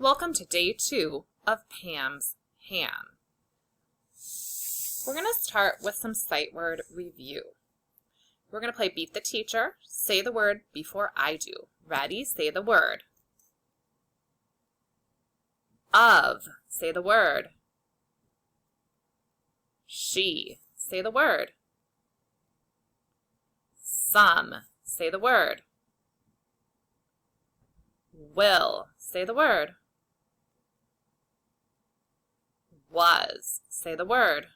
Welcome to day 2 of Pam's Ham. We're going to start with some sight word review. We're going to play Beat the Teacher. Say the word before I do. Ready? Say the word. Of. Say the word. She. Say the word. Some. Say the word. Will. Say the word. Was. Say the word.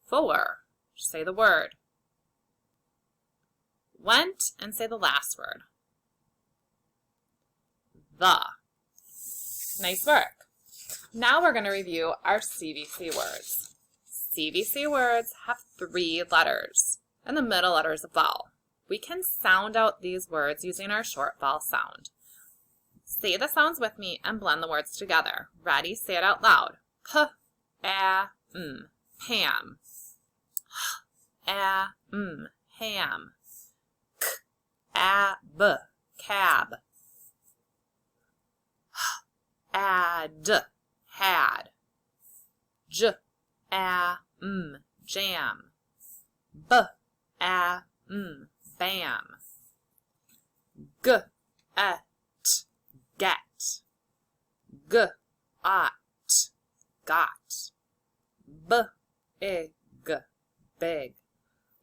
For. Say the word. Went, and say the last word. The. Nice work. Now we're going to review our CVC words. CVC words have 3 letters, and the middle letter is a vowel. We can sound out these words using our short vowel sound. Say the sounds with me and blend the words together. Ready? Say it out loud. P, a, m, Pam. H, a, m, ham. K, a, b, cab. H, a, d, had. J, a, m, jam. B, a, m, bam. G, a, t, get. G, a, t, got. B, I, g, big.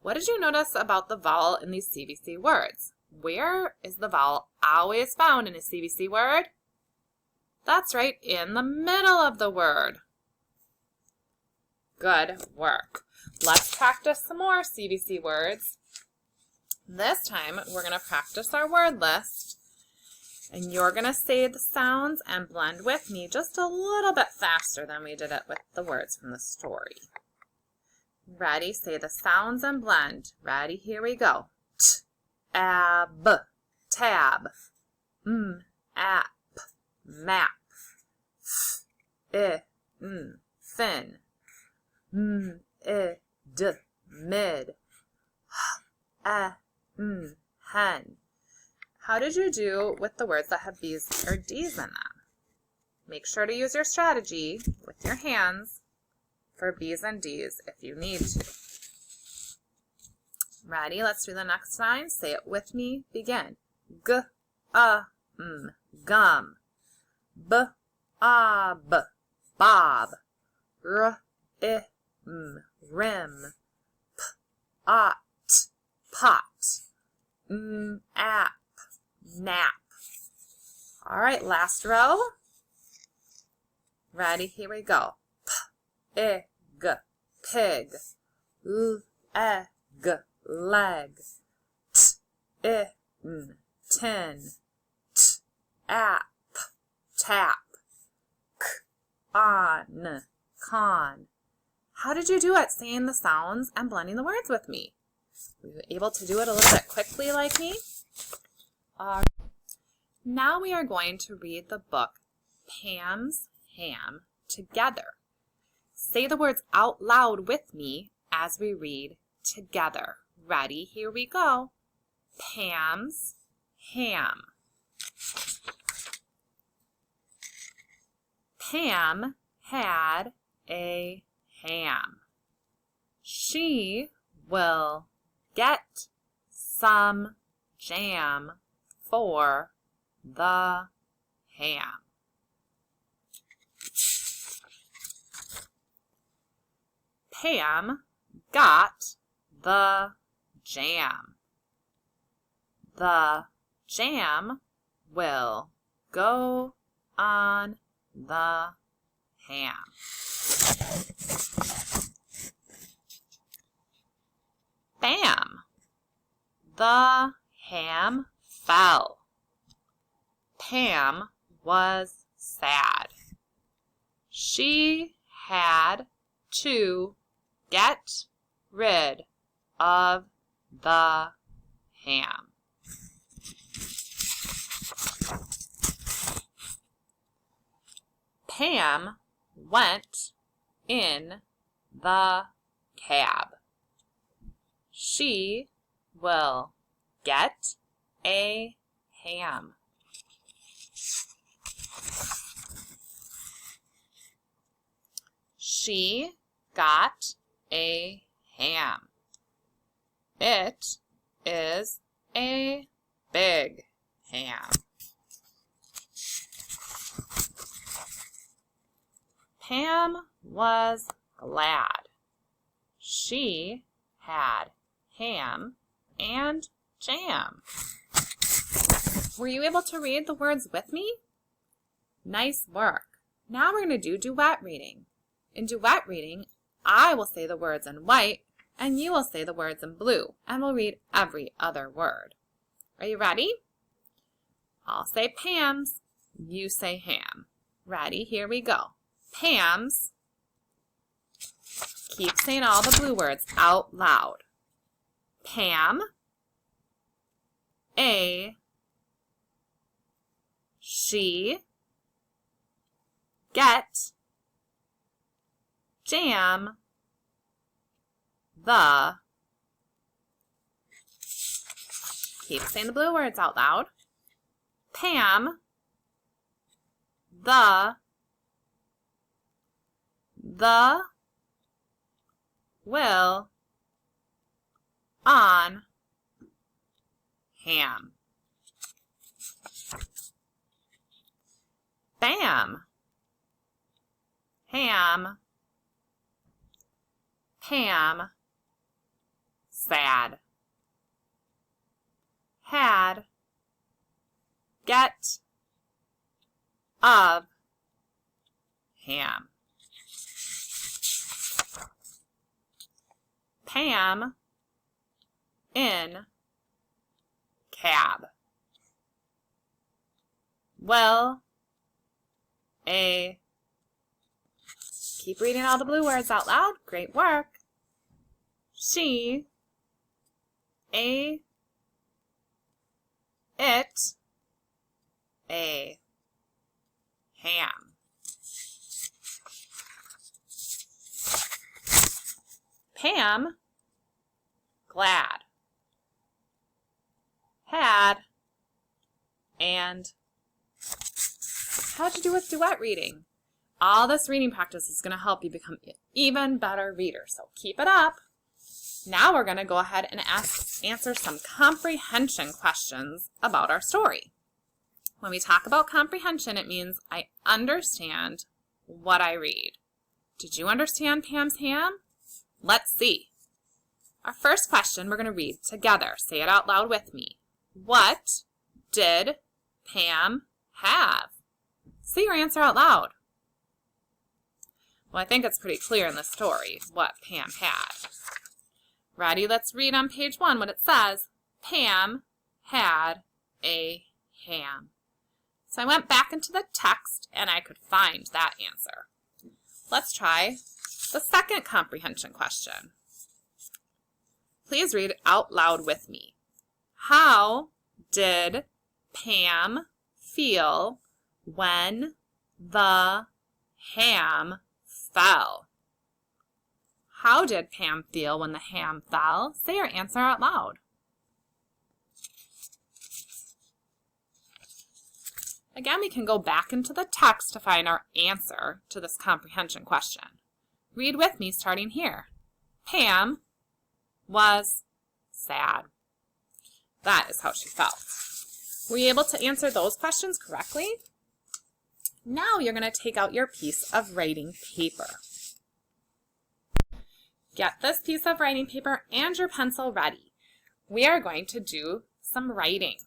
What did you notice about the vowel in these CVC words? Where is the vowel always found in a CVC word? That's right, in the middle of the word. Good work. Let's practice some more CVC words. This time, we're going to practice our word list, and you're going to say the sounds and blend with me just a little bit faster than we did it with the words from the story. Ready? Say the sounds and blend. Ready? Here we go. T, ab, tab. M, app, map. F, I, m, fin. M, I, d, mid. H, a, m, hen. How did you do with the words that have B's or D's in them? Make sure to use your strategy with your hands for B's and D's if you need to. Ready? Let's do the next line. Say it with me. Begin. G, a, m, gum. B, a, b, bob. R, I, m, rim. P, a, t, pot. M, app, nap. All right, last row. Ready? Here we go. P, I, g, pig. L, e, g, leg. T, I, n, tin. T, app, tap. K, on, con. How did you do at saying the sounds and blending the words with me? Were you able to do it a little bit quickly like me? Now we are going to read the book Pam's Ham together. Say the words out loud with me as we read together. Ready? Here we go. Pam's Ham. Pam had a ham. She will get some jam for the ham. Pam got the jam. The jam will go on the ham. Bam! The ham fell. Pam was sad. She had to get rid of the ham. Pam went in the cab. She will get a ham. She got a ham. It is a big ham. Pam was glad. She had ham and jam. Were you able to read the words with me? Nice work. Now we're going to do duet reading. In duet reading, I will say the words in white and you will say the words in blue, and we'll read every other word. Are you ready? I'll say Pam's, you say ham. Ready? Here we go. Pam's. Keep saying all the blue words out loud. Pam, a, she, get, jam, the. Keep saying the blue words out loud. Pam, the will, on, ham. Bam, ham, Pam, sad. Had, get, of, ham. Pam, in, cab. Well, a. Keep reading all the blue words out loud. Great work. She, a, it, a, ham. Pam, glad. Had, and. How'd you do with duet reading? All this reading practice is going to help you become an even better reader, so keep it up. Now we're going to go ahead and answer some comprehension questions about our story. When we talk about comprehension, it means I understand what I read. Did you understand Pam's ham? Let's see. Our first question we're going to read together. Say it out loud with me. What did Pam have? Say your answer out loud. Well, I think it's pretty clear in the story what Pam had. Ready? Let's read on page 1 what it says. Pam had a ham. So I went back into the text and I could find that answer. Let's try the second comprehension question. Please read out loud with me. How did Pam feel when the ham fell? How did Pam feel when the ham fell? Say your answer out loud. Again, we can go back into the text to find our answer to this comprehension question. Read with me starting here. Pam was sad. That is how she felt. Were you able to answer those questions correctly? Now you're going to take out your piece of writing paper. Get this piece of writing paper and your pencil ready. We are going to do some writing.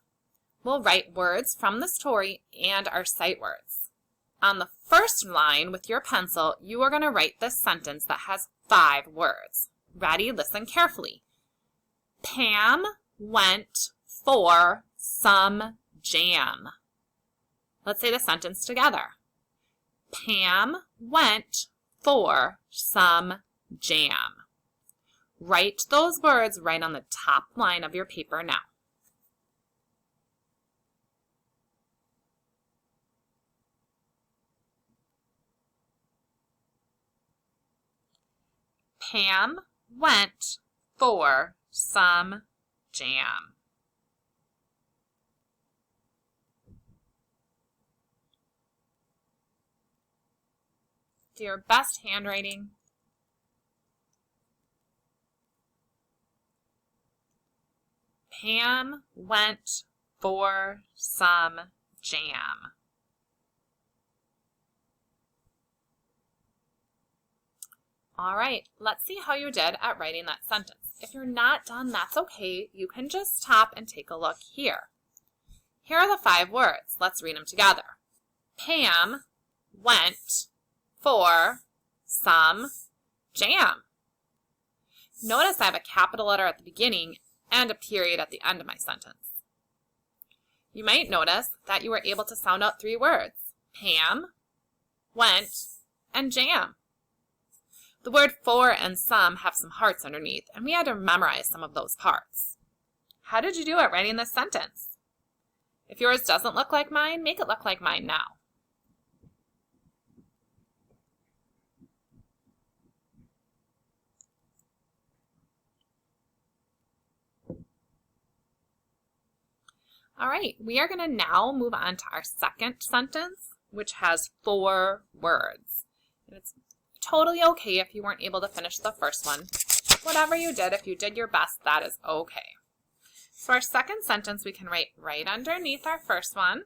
We'll write words from the story and our sight words. On the first line with your pencil, you are going to write this sentence that has 5 words. Ready? Listen carefully. Pam went for some jam. Let's say the sentence together. Pam went for some jam. Write those words right on the top line of your paper now. Pam went for some jam. Do your best handwriting. Pam went for some jam. All right, let's see how you did at writing that sentence. If you're not done, that's okay. You can just stop and take a look here. Here are the 5 words. Let's read them together. Pam went for some jam. Notice I have a capital letter at the beginning and a period at the end of my sentence. You might notice that you were able to sound out 3 words. Pam, went, and jam. The word for and some have some hearts underneath, and we had to memorize some of those parts. How did you do at writing this sentence? If yours doesn't look like mine, make it look like mine now. All right, we are going to now move on to our second sentence, which has 4 words. And it's totally okay if you weren't able to finish the first one. Whatever you did, if you did your best, that is okay. So our second sentence we can write right underneath our first one,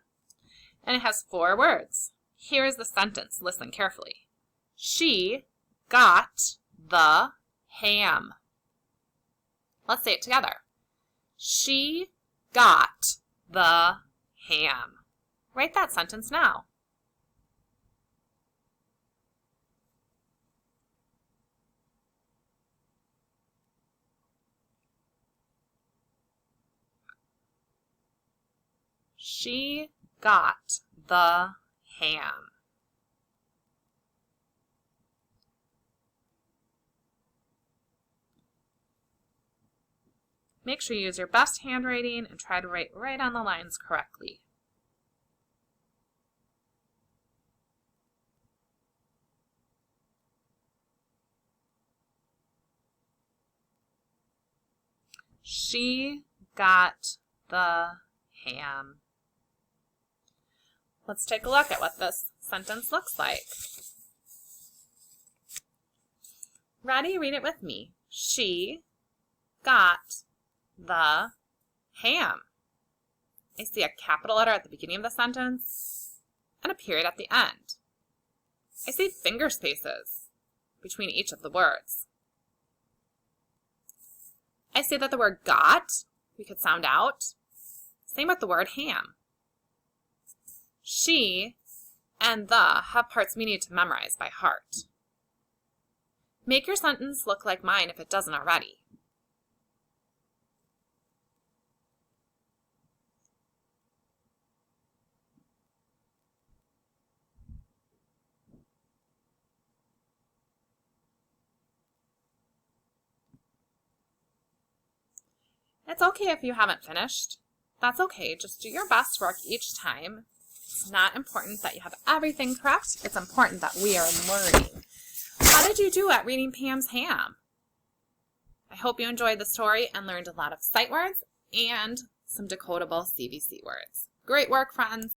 and it has 4 words. Here is the sentence. Listen carefully. She got the ham. Let's say it together. She got the ham. Write that sentence now. She got the ham. Make sure you use your best handwriting and try to write right on the lines correctly. She got the ham. Let's take a look at what this sentence looks like. Ready? Read it with me. She got the ham. I see a capital letter at the beginning of the sentence and a period at the end. I see finger spaces between each of the words. I see that the word got, we could sound out. Same with the word ham. She and the have parts we need to memorize by heart. Make your sentence look like mine if it doesn't already. It's okay if you haven't finished. That's okay. Just do your best work each time. It's not important that you have everything correct. It's important that we are learning. How did you do at reading Pam's ham? I hope you enjoyed the story and learned a lot of sight words and some decodable CVC words. Great work, friends.